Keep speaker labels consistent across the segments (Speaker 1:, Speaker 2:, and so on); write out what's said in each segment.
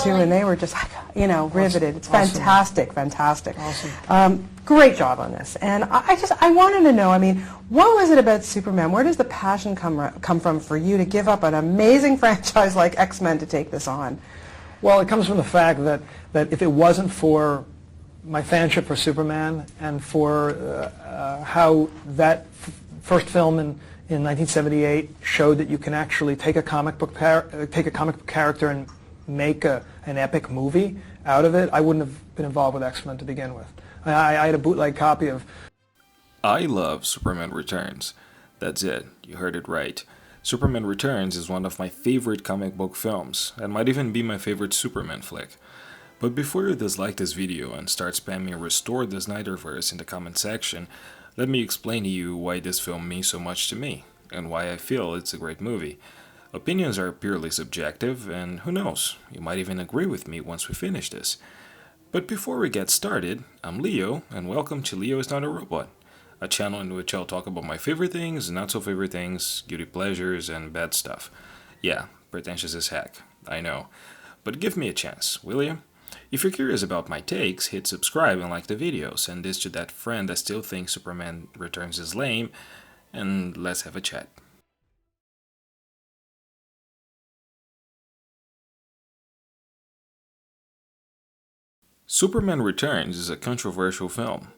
Speaker 1: too, and they were just, riveted. It's fantastic, fantastic.
Speaker 2: Awesome.
Speaker 1: Great job on this. And I wanted to know, what was it about Superman? Where does the passion come from for you to give up an amazing franchise like X-Men to take this on?
Speaker 2: Well, it comes from the fact that if it wasn't for my fanship for Superman and for how that first film in 1978 showed that you can actually take a comic book character and make an epic movie out of it, I wouldn't have been involved with X-Men to begin with. I had a bootleg copy of...
Speaker 3: I love Superman Returns. That's it, you heard it right. Superman Returns is one of my favorite comic book films, and might even be my favorite Superman flick. But before you dislike this video and start spamming Restore the Snyderverse in the comment section, let me explain to you why this film means so much to me, and why I feel it's a great movie. Opinions are purely subjective, and who knows, you might even agree with me once we finish this. But before we get started, I'm Leo, and welcome to Leo is Not a Robot, a channel in which I'll talk about my favorite things, not so favorite things, guilty pleasures, and bad stuff. Yeah, pretentious as heck, I know. But give me a chance, will you? If you're curious about my takes, hit subscribe and like the video, send this to that friend that still thinks Superman Returns is lame, and let's have a chat. Superman Returns is a controversial film.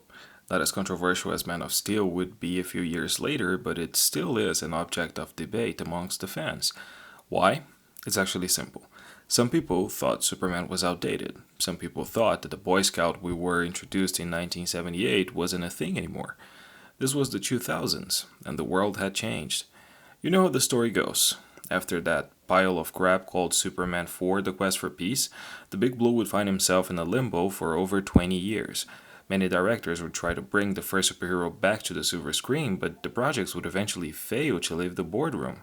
Speaker 3: Not as controversial as Man of Steel would be a few years later, but it still is an object of debate amongst the fans. Why? It's actually simple. Some people thought Superman was outdated. Some people thought that the Boy Scout we were introduced in 1978 wasn't a thing anymore. This was the 2000s, and the world had changed. You know how the story goes. After that pile of crap called Superman 4: The Quest for Peace, the Big Blue would find himself in a limbo for over 20 years. Many directors would try to bring the first superhero back to the silver screen, but the projects would eventually fail to leave the boardroom.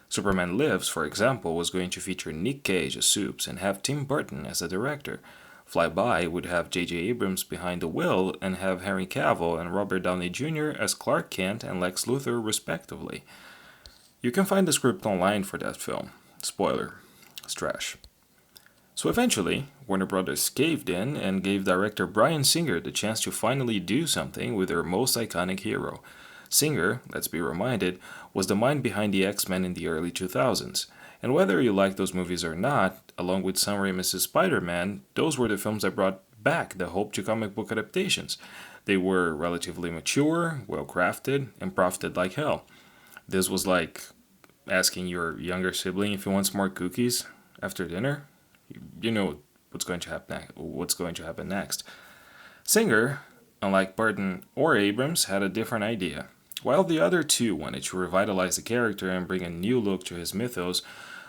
Speaker 3: Superman Lives, for example, was going to feature Nick Cage as Supes and have Tim Burton as the director. Flyby would have J.J. Abrams behind the wheel and have Henry Cavill and Robert Downey Jr. as Clark Kent and Lex Luthor respectively. You can find the script online for that film. Spoiler, it's trash. So eventually, Warner Brothers caved in and gave director Bryan Singer the chance to finally do something with their most iconic hero. Singer, let's be reminded, was the mind behind the X-Men in the early 2000s. And whether you like those movies or not, along with Sam Raimi's Spider-Man, those were the films that brought back the hope to comic book adaptations. They were relatively mature, well-crafted, and profited like hell. This was like asking your younger sibling if he wants more cookies after dinner. You know what's going to happen next. Singer, unlike Burton or Abrams, had a different idea. While the other two wanted to revitalize the character and bring a new look to his mythos,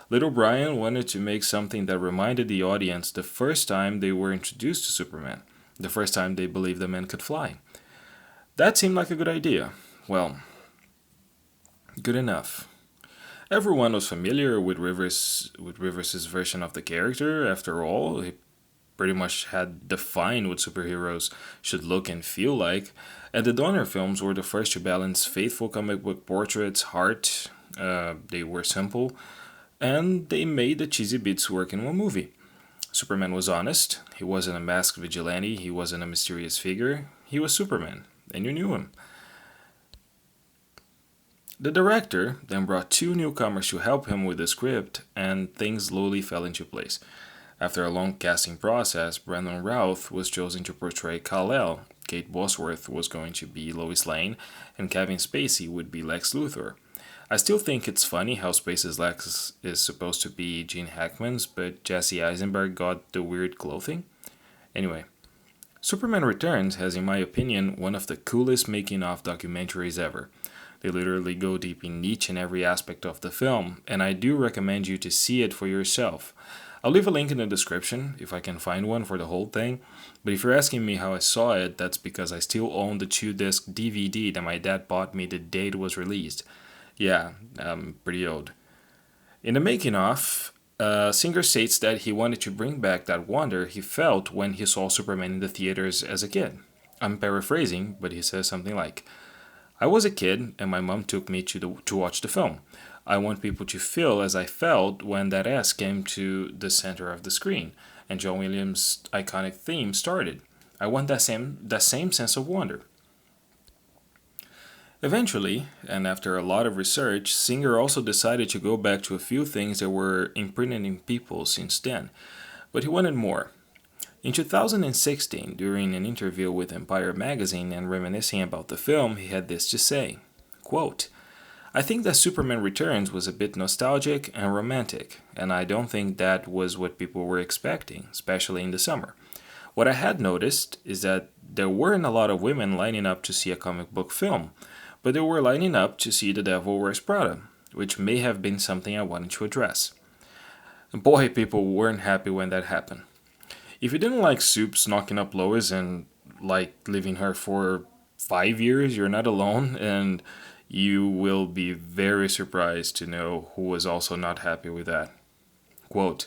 Speaker 3: little Bryan wanted to make something that reminded the audience the first time they were introduced to Superman, the first time they believed the man could fly. That seemed like a good idea. Well, good enough. Everyone was familiar with Rivers' version of the character. After all, he pretty much had defined what superheroes should look and feel like. And the Donner films were the first to balance faithful comic book portraits, heart. They were simple, and they made the cheesy bits work in one movie. Superman was honest. He wasn't a masked vigilante. He wasn't a mysterious figure. He was Superman, and you knew him. The director then brought two newcomers to help him with the script, and things slowly fell into place. After a long casting process, Brandon Routh was chosen to portray Kal-El, Kate Bosworth was going to be Lois Lane, and Kevin Spacey would be Lex Luthor. I still think it's funny how Spacey's Lex is supposed to be Gene Hackman's, but Jesse Eisenberg got the weird clothing. Anyway, Superman Returns has, in my opinion, one of the coolest making-of documentaries ever. They literally go deep in each and every aspect of the film, and I do recommend you to see it for yourself. I'll leave a link in the description, if I can find one for the whole thing, but if you're asking me how I saw it, that's because I still own the 2-disc DVD that my dad bought me the day it was released. Yeah, I'm pretty old. In the making-of, Singer states that he wanted to bring back that wonder he felt when he saw Superman in the theaters as a kid. I'm paraphrasing, but he says something like, "I was a kid, and my mom took me to watch the film. I want people to feel as I felt when that S came to the center of the screen and John Williams' iconic theme started. I want that same sense of wonder. Eventually, and after a lot of research, Singer also decided to go back to a few things that were imprinted in people since then, but he wanted more. In 2016, during an interview with Empire magazine and reminiscing about the film, he had this to say, quote, "I think that Superman Returns was a bit nostalgic and romantic, and I don't think that was what people were expecting, especially in the summer. What I had noticed is that there weren't a lot of women lining up to see a comic book film, but they were lining up to see The Devil Wears Prada, which may have been something I wanted to address. And boy, people weren't happy when that happened. If you didn't like Supes knocking up Lois and like leaving her for 5 years, you're not alone, and you will be very surprised to know who was also not happy with that." Quote,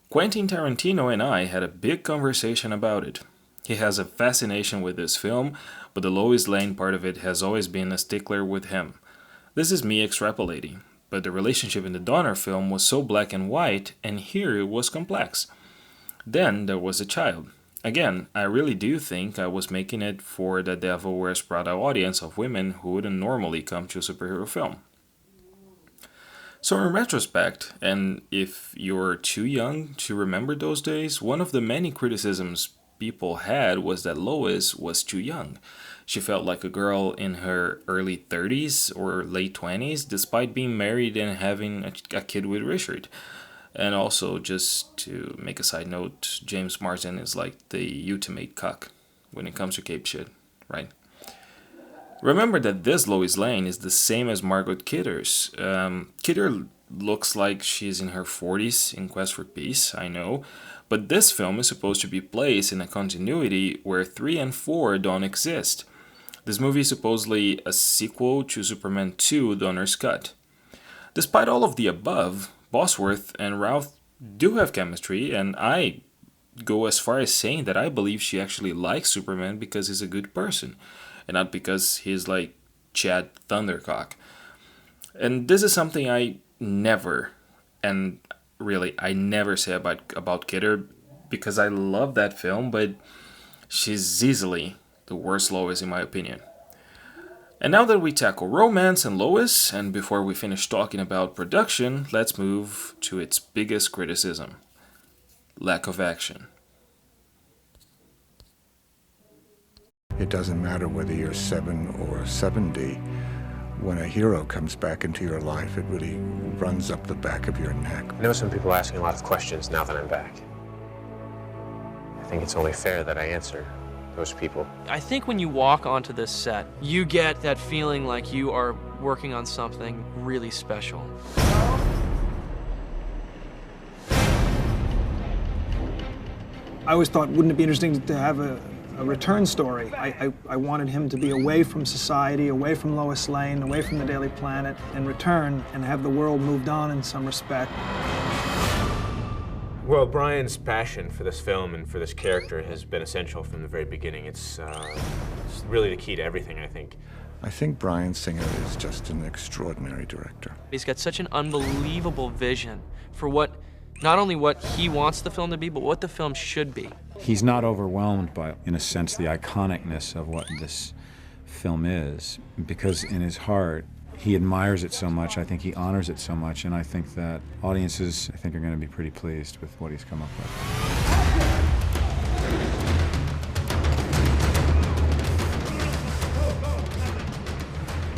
Speaker 3: "Quentin Tarantino and I had a big conversation about it. He has a fascination with this film, but the Lois Lane part of it has always been a stickler with him. This is me extrapolating, but the relationship in the Donner film was so black and white, and here it was complex. Then there was a child. Again, I really do think I was making it for the Devil Wears Prada audience of women who wouldn't normally come to a superhero film." So in retrospect, and if you're too young to remember those days, one of the many criticisms people had was that Lois was too young. She felt like a girl in her early 30s or late 20s, despite being married and having a kid with Richard. And also, just to make a side note, James Marsden is like the ultimate cuck when it comes to cape shit, right? Remember that this Lois Lane is the same as Margot Kidder's. Kidder looks like she's in her 40s in Quest for Peace, I know, but this film is supposed to be placed in a continuity where 3 and 4 don't exist. This movie is supposedly a sequel to Superman 2 Donner's Cut. Despite all of the above, Bosworth and Routh do have chemistry, and I go as far as saying that I believe she actually likes Superman because he's a good person, and not because he's like Chad Thundercock. And this is something I never say about Kidder, because I love that film, but she's easily the worst Lois in my opinion. And now that we tackle romance and Lois, and before we finish talking about production, let's move to its biggest criticism: lack of action.
Speaker 4: It doesn't matter whether you're 7 or 70. When a hero comes back into your life, it really runs up the back of your neck.
Speaker 5: I know some people are asking a lot of questions now that I'm back. I think it's only fair that I answer those people.
Speaker 6: I think when you walk onto this set, you get that feeling like you are working on something really special.
Speaker 2: I always thought, wouldn't it be interesting to have a return story? I wanted him to be away from society, away from Lois Lane, away from the Daily Planet, and return and have the world moved on in some respect.
Speaker 5: Well, Brian's passion for this film and for this character has been essential from the very beginning. It's really the key to everything, I think.
Speaker 4: I think Bryan Singer is just an extraordinary director.
Speaker 6: He's got such an unbelievable vision for not only what he wants the film to be, but what the film should be.
Speaker 7: He's not overwhelmed by, in a sense, the iconicness of what this film is, because in his heart, he admires it so much. I think he honors it so much, and I think that audiences, are going to be pretty pleased with what he's come up with.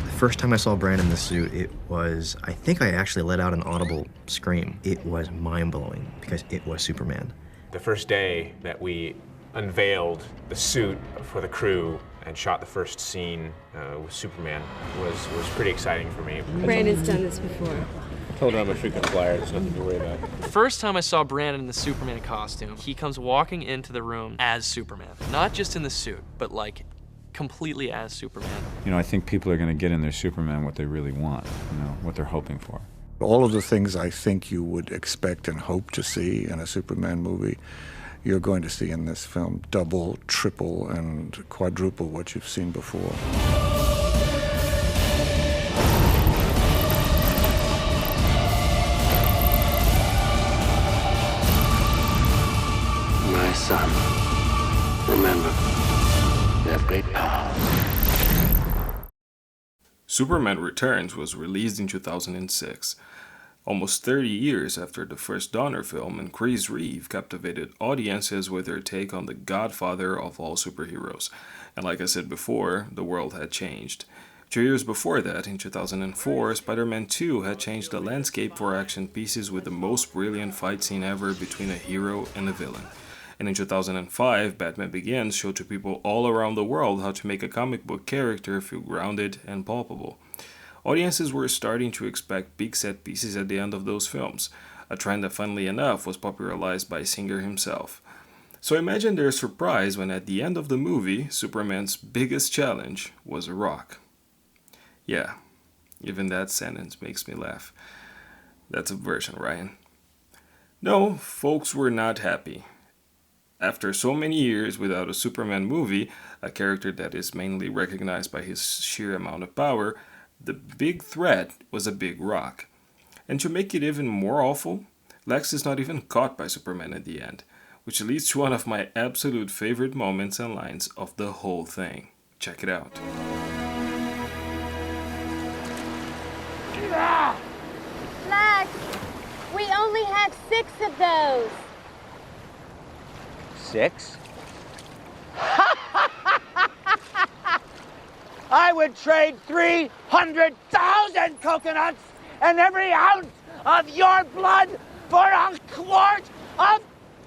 Speaker 8: The first time I saw Brian in the suit, I think I actually let out an audible scream. It was mind-blowing because it was Superman.
Speaker 5: The first day that we unveiled the suit for the crew and shot the first scene with Superman was pretty exciting for me.
Speaker 9: Brandon's done this before.
Speaker 5: I told her I'm a freaking flyer, there's nothing to worry about.
Speaker 6: The first time I saw Brandon in the Superman costume, he comes walking into the room as Superman. Not just in the suit, but like completely as Superman.
Speaker 7: I think people are going to get in their Superman what they really want, what they're hoping for.
Speaker 4: All of the things I think you would expect and hope to see in a Superman movie, you're going to see in this film double, triple, and quadruple what you've seen before.
Speaker 9: son. Remember, they have great power.
Speaker 3: Superman Returns was released in 2006, almost 30 years after the first Donner film, and Chris Reeve captivated audiences with their take on the godfather of all superheroes. And like I said before, the world had changed. 2 years before that, in 2004, Spider-Man 2 had changed the landscape for action pieces with the most brilliant fight scene ever between a hero and a villain. And in 2005, Batman Begins showed to people all around the world how to make a comic book character feel grounded and palpable. Audiences were starting to expect big set pieces at the end of those films, a trend that funnily enough was popularized by Singer himself. So imagine their surprise when at the end of the movie, Superman's biggest challenge was a rock. Yeah, even that sentence makes me laugh. That's a version, Ryan. No, folks were not happy. After so many years without a Superman movie, a character that is mainly recognized by his sheer amount of power, the big threat was a big rock. And to make it even more awful, Lex is not even caught by Superman at the end, which leads to one of my absolute favorite moments and lines of the whole thing. Check it out.
Speaker 10: Lex, we only have 6 of those.
Speaker 11: 6? I would trade 300,000 coconuts and every ounce of your blood for a quart of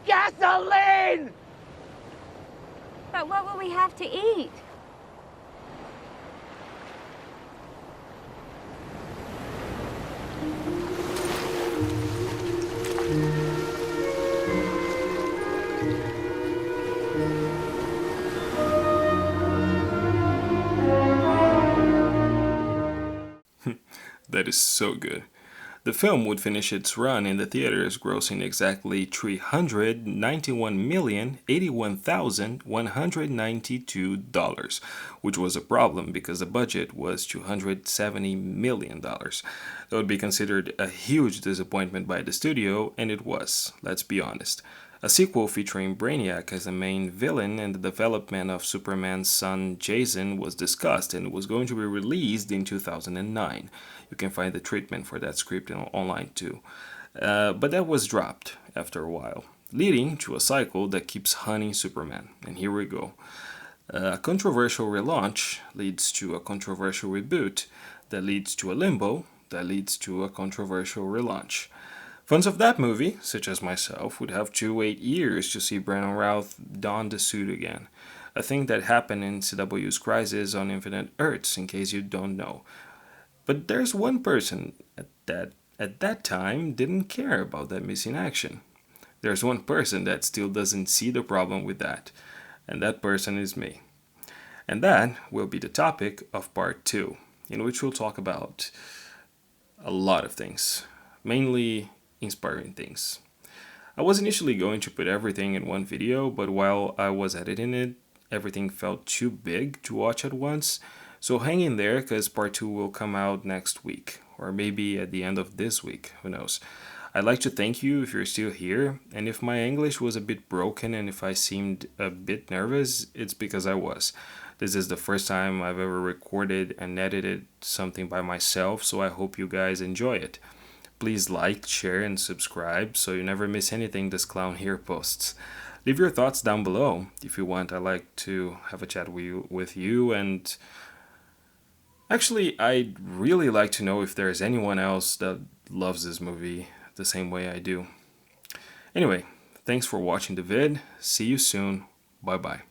Speaker 11: gasoline!
Speaker 10: But what will we have to eat?
Speaker 3: That is so good. The film would finish its run in the theaters grossing exactly $391,081,192, which was a problem because the budget was $270 million. That would be considered a huge disappointment by the studio, and it was, let's be honest. A sequel featuring Brainiac as the main villain and the development of Superman's son Jason was discussed and was going to be released in 2009. You can find the treatment for that script online too. But that was dropped after a while, leading to a cycle that keeps hunting Superman. And here we go. A controversial relaunch leads to a controversial reboot that leads to a limbo that leads to a controversial relaunch. Fans of that movie, such as myself, would have to wait years to see Brandon Routh don the suit again. A thing that happened in CW's Crisis on Infinite Earths, in case you don't know. But there's one person at that time didn't care about that missing action. There's one person that still doesn't see the problem with that, and that person is me. And that will be the topic of part 2, in which we'll talk about a lot of things, mainly inspiring things. I was initially going to put everything in one video, but while I was editing it, everything felt too big to watch at once. So hang in there, because part 2 will come out next week, or maybe at the end of this week, who knows. I'd like to thank you if you're still here, and if my English was a bit broken and if I seemed a bit nervous, it's because I was. This is the first time I've ever recorded and edited something by myself, so I hope you guys enjoy it. Please like, share, and subscribe so you never miss anything this clown here posts. Leave your thoughts down below if you want. I'd like to have a chat with you, and actually, I'd really like to know if there's anyone else that loves this movie the same way I do. Anyway, thanks for watching the vid. See you soon. Bye bye.